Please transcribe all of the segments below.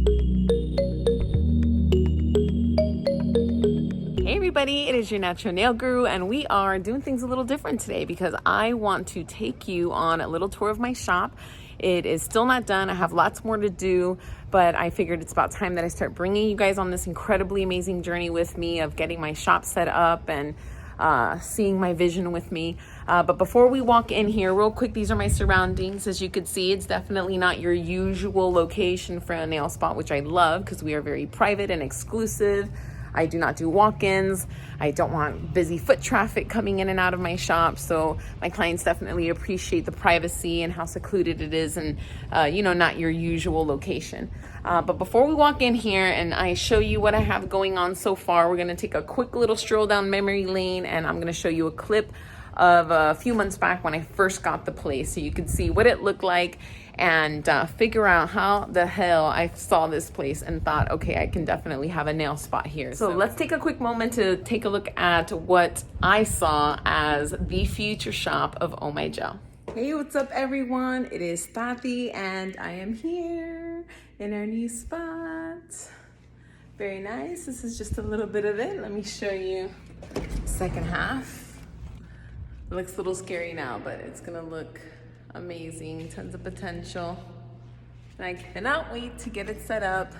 Hey everybody, it is your natural nail guru, and we are doing things a little different today because I want to take you on a little tour of my shop. It is still not done. I have lots more to do, but I figured it's about time that I start bringing you guys on this incredibly amazing journey with me of getting my shop set up and seeing my vision with me. But before we walk in here, real quick, these are my surroundings. As you can see, it's definitely not your usual location for a nail spot, which I love because we are very private and exclusive. I do not do walk-ins. I don't want busy foot traffic coming in and out of my shop. So my clients definitely appreciate the privacy and how secluded it is and, not your usual location. But before we walk in here and I show you what I have going on so far, we're going to take a quick little stroll down memory lane, and I'm going to show you a clip of a few months back when I first got the place so you can see what it looked like and figure out how the hell I saw this place and thought, okay, I can definitely have a nail spot here. So let's take a quick moment to take a look at what I saw as the future shop of Oh My Gel. Hey, what's up everyone? It is Tati and I am here in our new spot. Very nice. This is just a little bit of it. Let me show you the second half. It looks a little scary now, but it's gonna look amazing, tons of potential. And I cannot wait to get it set up.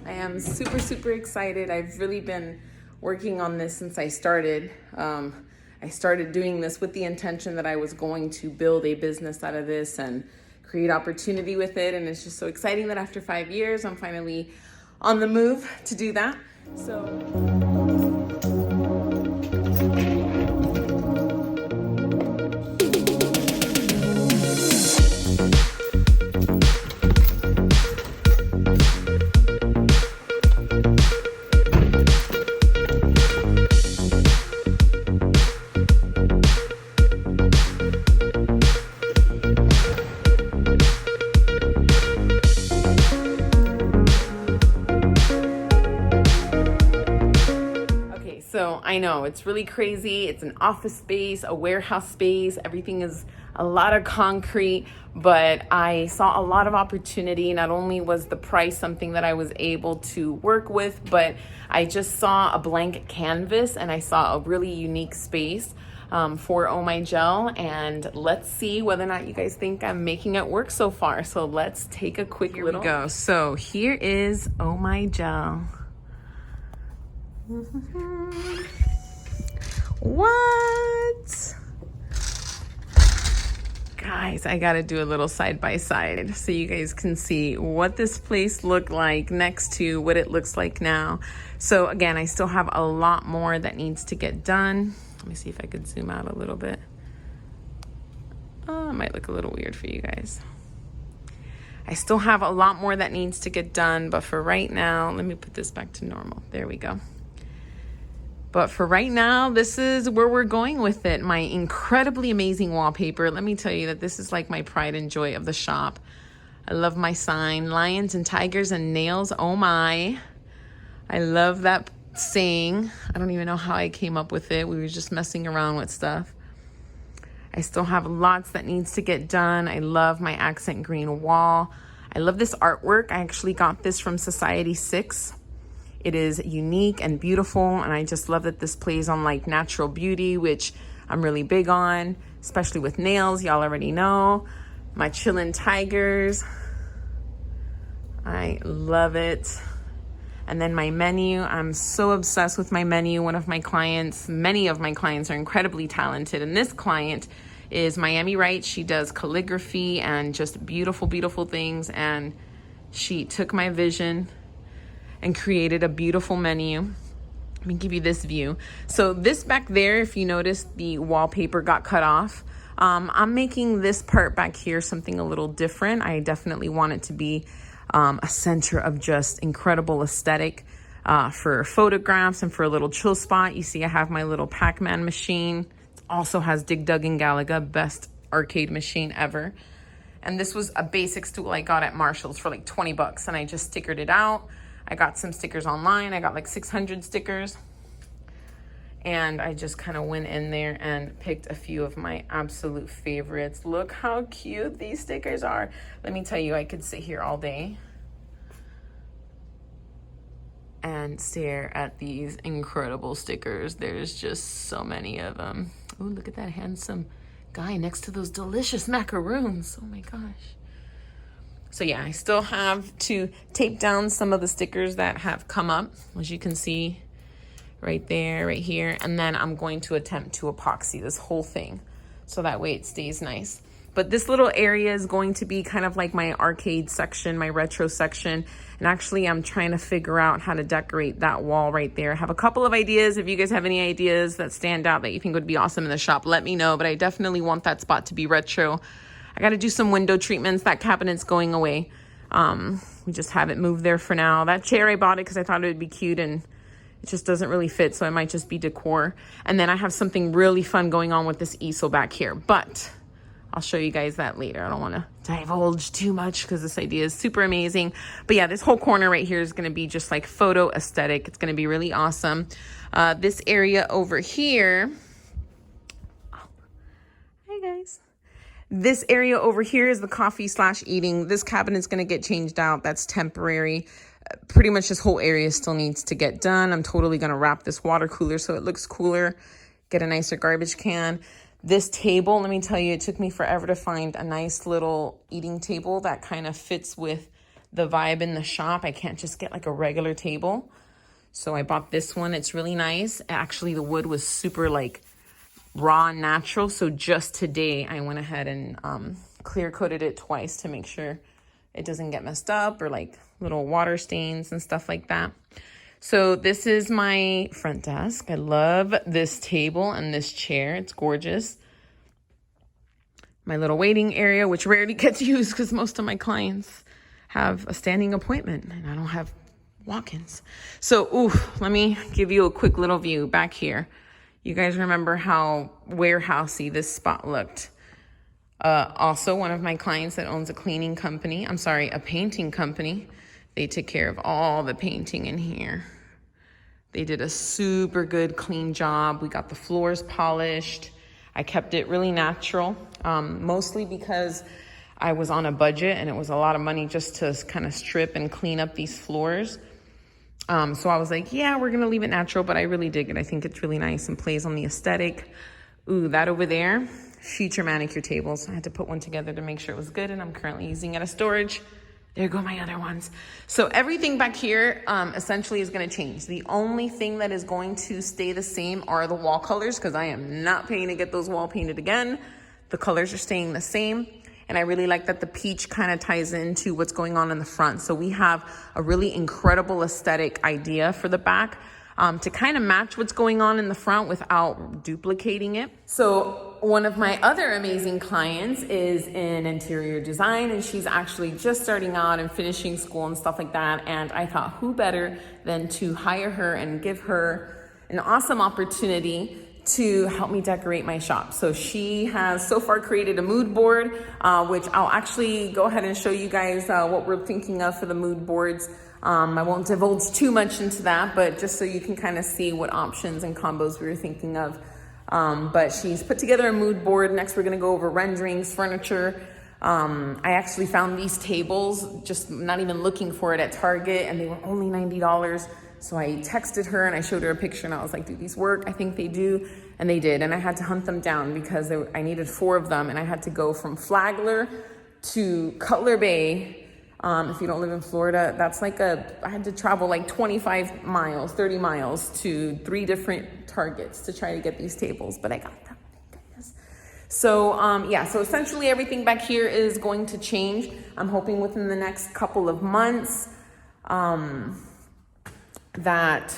I am super, super excited. I've really been working on this since I started. I started doing this with the intention that I was going to build a business out of this and create opportunity with it. And it's just so exciting that after 5 years, I'm finally on the move to do that. So I know it's really crazy. It's an office space, a warehouse space. Everything is a lot of concrete, but I saw a lot of opportunity. Not only was the price something that I was able to work with, but I just saw a blank canvas and I saw a really unique space for Oh My Gel. And let's see whether or not you guys think I'm making it work so far. So let's take a quick little go. So here is Oh My Gel. What? Guys, I gotta do a little side by side so you guys can see what this place looked like next to what it looks like now. So again, I still have a lot more that needs to get done. Let me see if I could zoom out a little bit. Oh, it might look a little weird for you guys. I still have a lot more that needs to get done, but for right now, let me put this back to normal. There we go. But for right now, this is where we're going with it. My incredibly amazing wallpaper. Let me tell you that this is like my pride and joy of the shop. I love my sign, lions and tigers and nails. Oh my. I love that saying. I don't even know how I came up with it. We were just messing around with stuff. I still have lots that needs to get done. I love my accent green wall. I love this artwork. I actually got this from Society 6. It is unique and beautiful, and I just love that this plays on like natural beauty, which I'm really big on, especially with nails. Y'all already know. My chillin' tigers. I love it. And then my menu. I'm so obsessed with my menu. Many of my clients are incredibly talented, and this client is Miami Wright. She does calligraphy and just beautiful, beautiful things, and she took my vision and created a beautiful menu. Let me give you this view. So this back there, if you notice, the wallpaper got cut off. I'm making this part back here something a little different. I definitely want it to be a center of just incredible aesthetic for photographs and for a little chill spot. You see I have my little Pac-Man machine. It also has Dig Dug and Galaga, best arcade machine ever. And this was a basic stool I got at Marshall's for like 20 bucks, and I just stickered it out. I got some stickers online. I got like 600 stickers. And I just kind of went in there and picked a few of my absolute favorites. Look how cute these stickers are. Let me tell you, I could sit here all day and stare at these incredible stickers. There's just so many of them. Oh, look at that handsome guy next to those delicious macaroons. Oh my gosh. So yeah, I still have to tape down some of the stickers that have come up, as you can see right there, right here. And then I'm going to attempt to epoxy this whole thing so that way it stays nice. But this little area is going to be kind of like my arcade section, my retro section. And actually I'm trying to figure out how to decorate that wall right there. I have a couple of ideas. If you guys have any ideas that stand out that you think would be awesome in the shop, let me know. But I definitely want that spot to be retro. I got to do some window treatments. That cabinet's going away. We just have it moved there for now. That chair, I bought it because I thought it would be cute and it just doesn't really fit. So it might just be decor. And then I have something really fun going on with this easel back here. But I'll show you guys that later. I don't want to divulge too much because this idea is super amazing. But yeah, this whole corner right here is going to be just like photo aesthetic. It's going to be really awesome. This area over here. Oh, hi guys. This area over here is the coffee/eating. This cabinet's going to get changed out. That's temporary. Pretty much this whole area still needs to get done. I'm totally going to wrap this water cooler so it looks cooler. Get a nicer garbage can. This table, let me tell you, it took me forever to find a nice little eating table that kind of fits with the vibe in the shop. I can't just get like a regular table. So I bought this one. It's really nice. Actually, the wood was super like raw and natural. So just today I went ahead and clear coated it twice to make sure it doesn't get messed up or like little water stains and stuff like that. So this is my front desk. I love this table and this chair. It's gorgeous. My little waiting area, which rarely gets used because most of my clients have a standing appointment and I don't have walk-ins. So, let me give you a quick little view back here. You guys remember how warehousey this spot looked. Also, one of my clients that owns a painting company, they took care of all the painting in here. They did a super good clean job. We got the floors polished. I kept it really natural, mostly because I was on a budget and it was a lot of money just to kind of strip and clean up these floors. So I was like, yeah, we're gonna leave it natural, but I really dig it. I think it's really nice and plays on the aesthetic. Ooh, that over there, future manicure tables. I had to put one together to make sure it was good, and I'm currently using it as storage. There go my other ones. So everything back here essentially is gonna change. The only thing that is going to stay the same are the wall colors, because I am not paying to get those wall painted again. The colors are staying the same. And I really like that the peach kind of ties into what's going on in the front. So we have a really incredible aesthetic idea for the back to kind of match what's going on in the front without duplicating it. So one of my other amazing clients is in interior design, and she's actually just starting out and finishing school and stuff like that. And I thought, who better than to hire her and give her an awesome opportunity to help me decorate my shop. So she has so far created a mood board, which I'll actually go ahead and show you guys what we're thinking of for the mood boards. I won't divulge too much into that, but just so you can kind of see what options and combos we were thinking of. But she's put together a mood board. Next, we're gonna go over renderings, furniture. I actually found these tables, just not even looking for it at Target, and they were only $90. So I texted her and I showed her a picture and I was like, do these work? I think they do. And they did. And I had to hunt them down because I needed 4 of them. And I had to go from Flagler to Cutler Bay. If you don't live in Florida, that's like I had to travel like 25 miles, 30 miles to 3 different Targets to try to get these tables. But I got them, thank goodness. So yeah, so essentially everything back here is going to change. I'm hoping within the next couple of months. That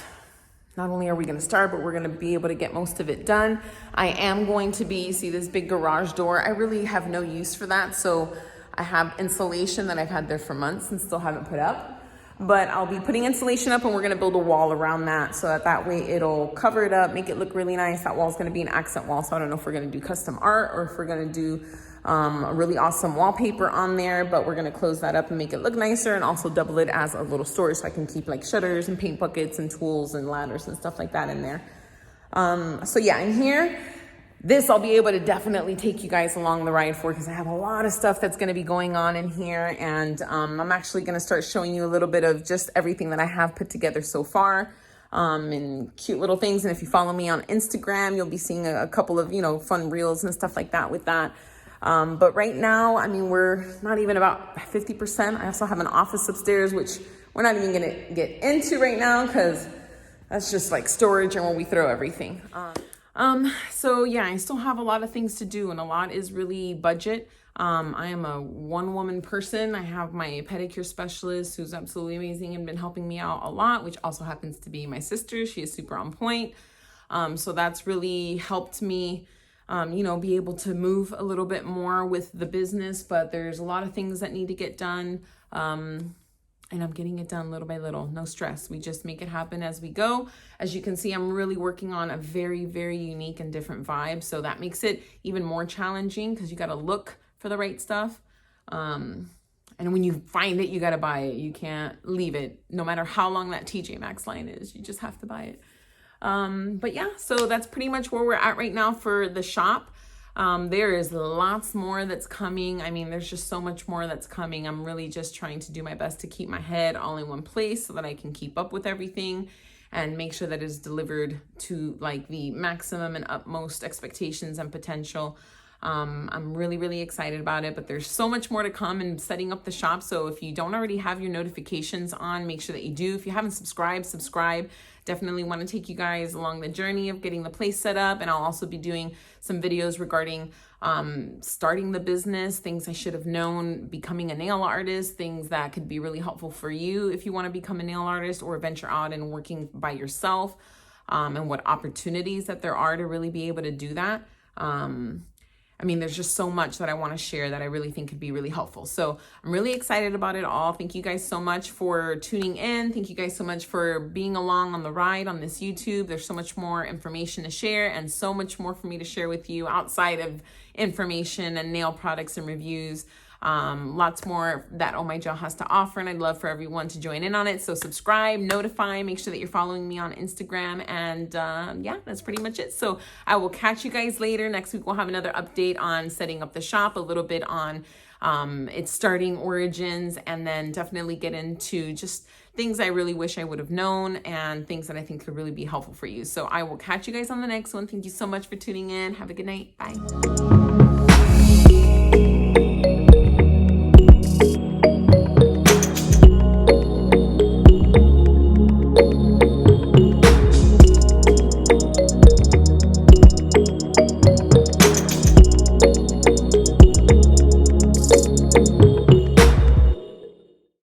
not only are we going to start, but we're going to be able to get most of it done. I am going to be, see this big garage door, I really have no use for that. So I have insulation that I've had there for months and still haven't put up. But I'll be putting insulation up and we're going to build a wall around that so that way it'll cover it up, make it look really nice. That wall is going to be an accent wall. So I don't know if we're going to do custom art or if we're going to do a really awesome wallpaper on there, but we're gonna close that up and make it look nicer and also double it as a little storage so I can keep like shutters and paint buckets and tools and ladders and stuff like that in there. So yeah, in here, this I'll be able to definitely take you guys along the ride for, because I have a lot of stuff that's going to be going on in here. And I'm actually going to start showing you a little bit of just everything that I have put together so far, and cute little things. And if you follow me on Instagram, you'll be seeing a couple of, fun reels and stuff like that with that. But right now, I mean, we're not even about 50%. I also have an office upstairs, which we're not even going to get into right now, because that's just like storage and where we throw everything. So yeah, I still have a lot of things to do, and a lot is really budget. I am a one-woman person. I have my pedicure specialist who's absolutely amazing and been helping me out a lot, which also happens to be my sister. She is super on point. So that's really helped me, be able to move a little bit more with the business, but there's a lot of things that need to get done. And I'm getting it done little by little, no stress. We just make it happen as we go. As you can see, I'm really working on a very, very unique and different vibe. So that makes it even more challenging, because you got to look for the right stuff. And when you find it, you got to buy it. You can't leave it, no matter how long that TJ Maxx line is. You just have to buy it. But yeah, so that's pretty much where we're at right now for the shop. There is lots more that's coming. I mean, there's just so much more that's coming. I'm really just trying to do my best to keep my head all in one place so that I can keep up with everything and make sure that it's delivered to like the maximum and utmost expectations and potential. I'm really, really excited about it, but there's so much more to come in setting up the shop. So if you don't already have your notifications on, make sure that you do. If you haven't subscribed, subscribe. Definitely want to take you guys along the journey of getting the place set up. And I'll also be doing some videos regarding starting the business, things I should have known, becoming a nail artist, things that could be really helpful for you if you want to become a nail artist or venture out and working by yourself, and what opportunities that there are to really be able to do that. I mean, there's just so much that I want to share that I really think could be really helpful. So I'm really excited about it all. Thank you guys so much for tuning in. Thank you guys so much for being along on the ride on this YouTube. There's so much more information to share, and so much more for me to share with you outside of information and nail products and reviews. Lots more that Oh My Gel has to offer, and I'd love for everyone to join in on it. So subscribe, notify, make sure that you're following me on Instagram, and yeah, that's pretty much it. So I will catch you guys later. Next week we'll have another update on setting up the shop, a little bit on its starting origins, and then definitely get into just things I really wish I would have known and things that I think could really be helpful for you. So I will catch you guys on the next one. Thank you so much for tuning in. Have a good night. Bye.